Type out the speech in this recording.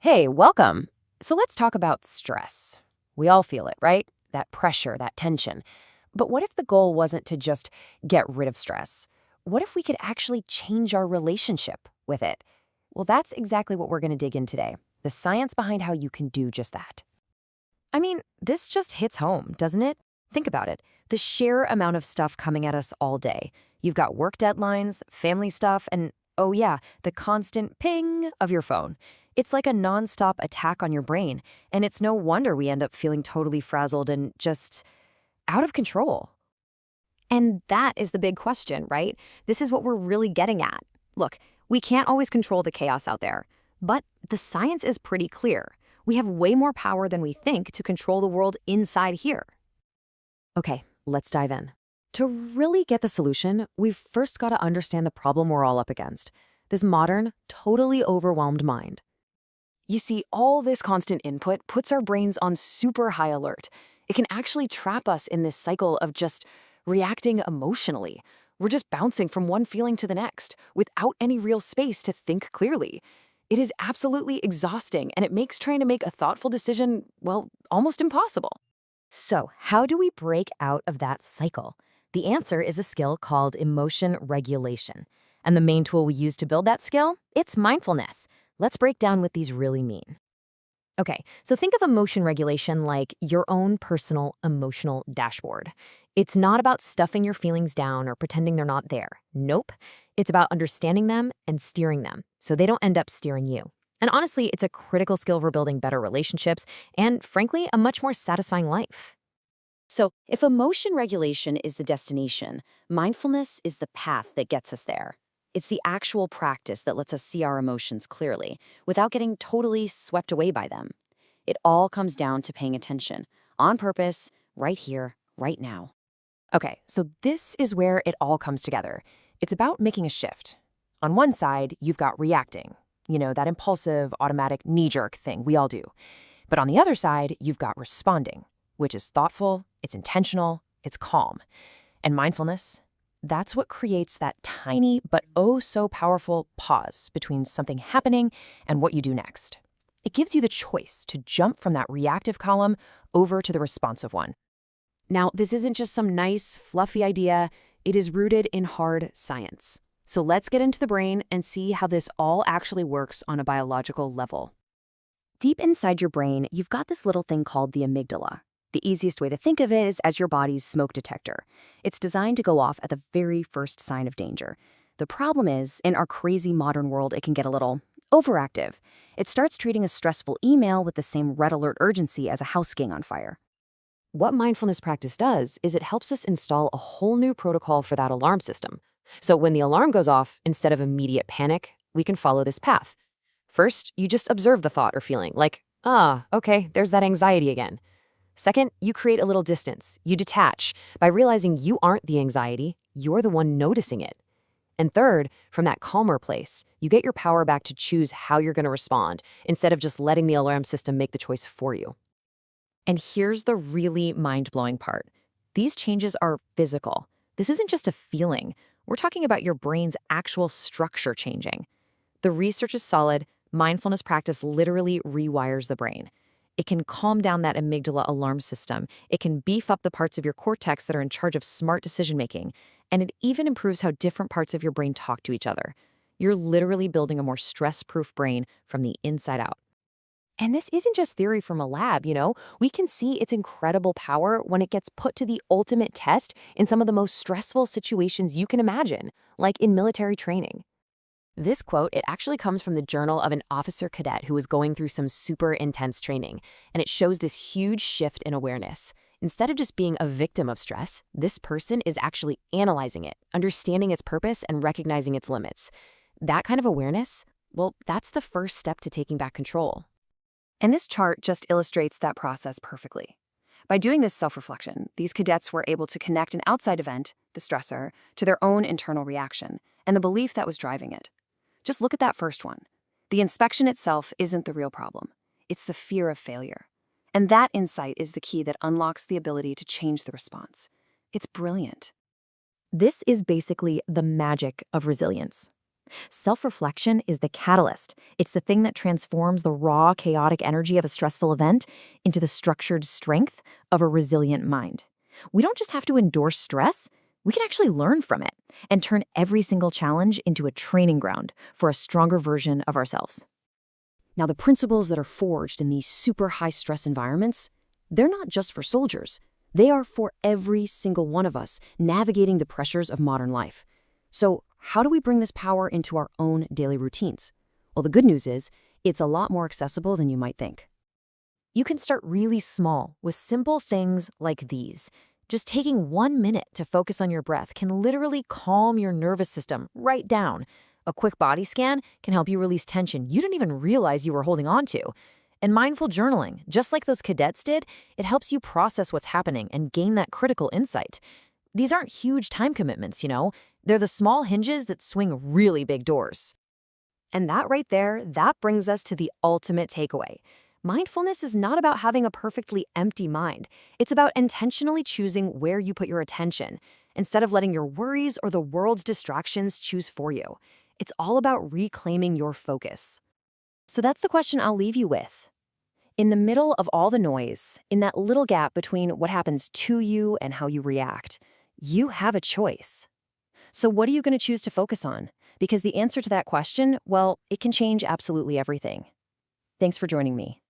Hey, welcome. So let's talk about stress. We all feel it, right? That pressure, that tension. But what if the goal wasn't to just get rid of stress? What if we could actually change our relationship with it? Well, that's exactly what we're going to dig in today. The science behind how you can do just that. I mean, this just hits home, doesn't it? Think about it. The sheer amount of stuff coming at us all day. You've got work deadlines, family stuff, and oh yeah, the constant ping of your phone. It's like a nonstop attack on your brain, and it's no wonder we end up feeling totally frazzled and just out of control. And that is the big question, right? This is what we're really getting at. Look, we can't always control the chaos out there, but the science is pretty clear. We have way more power than we think to control the world inside here. Okay, let's dive in. To really get the solution, we've first got to understand the problem we're all up against. This modern, totally overwhelmed mind. You see, all this constant input puts our brains on super high alert. It can actually trap us in this cycle of just reacting emotionally. We're just bouncing from one feeling to the next without any real space to think clearly. It is absolutely exhausting, and it makes trying to make a thoughtful decision, well, almost impossible. So, how do we break out of that cycle? The answer is a skill called emotion regulation. And the main tool we use to build that skill? It's mindfulness. Let's break down what these really mean. Okay, so think of emotion regulation like your own personal emotional dashboard. It's not about stuffing your feelings down or pretending they're not there. Nope. It's about understanding them and steering them so they don't end up steering you. And honestly, it's a critical skill for building better relationships and, frankly, a much more satisfying life. So, if emotion regulation is the destination, mindfulness is the path that gets us there. It's the actual practice that lets us see our emotions clearly, without getting totally swept away by them. It all comes down to paying attention, on purpose, right here, right now. Okay, so this is where it all comes together. It's about making a shift. On one side, you've got reacting, that impulsive, automatic, knee-jerk thing we all do. But on the other side, you've got responding, which is thoughtful, it's intentional, it's calm. And mindfulness, that's what creates that tiny but oh so powerful pause between something happening and what you do next. It gives you the choice to jump from that reactive column over to the responsive one. Now, this isn't just some nice, fluffy idea. It is rooted in hard science. So let's get into the brain and see how this all actually works on a biological level. Deep inside your brain, you've got this little thing called the amygdala. The easiest way to think of it is as your body's smoke detector. It's designed to go off at the very first sign of danger. The problem is, in our crazy modern world, it can get a little overactive. It starts treating a stressful email with the same red alert urgency as a house getting on fire. What mindfulness practice does is it helps us install a whole new protocol for that alarm system. So when the alarm goes off, instead of immediate panic, we can follow this path. First, you just observe the thought or feeling, like, okay, there's that anxiety again. Second, you create a little distance. You detach by realizing you aren't the anxiety, you're the one noticing it. And third, from that calmer place, you get your power back to choose how you're going to respond instead of just letting the alarm system make the choice for you. And here's the really mind-blowing part. These changes are physical. This isn't just a feeling. We're talking about your brain's actual structure changing. The research is solid. Mindfulness practice literally rewires the brain. It can calm down that amygdala alarm system. It can beef up the parts of your cortex that are in charge of smart decision-making. And it even improves how different parts of your brain talk to each other. You're literally building a more stress-proof brain from the inside out. And this isn't just theory from a lab, We can see its incredible power when it gets put to the ultimate test in some of the most stressful situations you can imagine, like in military training. This quote, it actually comes from the journal of an officer cadet who was going through some super intense training, and it shows this huge shift in awareness. Instead of just being a victim of stress, this person is actually analyzing it, understanding its purpose, and recognizing its limits. That kind of awareness, well, that's the first step to taking back control. And this chart just illustrates that process perfectly. By doing this self-reflection, these cadets were able to connect an outside event, the stressor, to their own internal reaction and the belief that was driving it. Just look at that first one. The inspection itself isn't the real problem. It's the fear of failure. And that insight is the key that unlocks the ability to change the response. It's brilliant. This is basically the magic of resilience. Self-reflection is the catalyst. It's the thing that transforms the raw, chaotic energy of a stressful event into the structured strength of a resilient mind. We don't just have to endure stress, we can actually learn from it and turn every single challenge into a training ground for a stronger version of ourselves. Now, the principles that are forged in these super high-stress environments, they're not just for soldiers. They are for every single one of us navigating the pressures of modern life. So, how do we bring this power into our own daily routines? Well, the good news is, it's a lot more accessible than you might think. You can start really small with simple things like these. Just taking 1 minute to focus on your breath can literally calm your nervous system right down. A quick body scan can help you release tension you didn't even realize you were holding on to. And mindful journaling, just like those cadets did, it helps you process what's happening and gain that critical insight. These aren't huge time commitments, They're the small hinges that swing really big doors. And that right there, that brings us to the ultimate takeaway. Mindfulness is not about having a perfectly empty mind. It's about intentionally choosing where you put your attention, instead of letting your worries or the world's distractions choose for you. It's all about reclaiming your focus. So that's the question I'll leave you with. In the middle of all the noise, in that little gap between what happens to you and how you react, you have a choice. So what are you going to choose to focus on? Because the answer to that question, well, it can change absolutely everything. Thanks for joining me.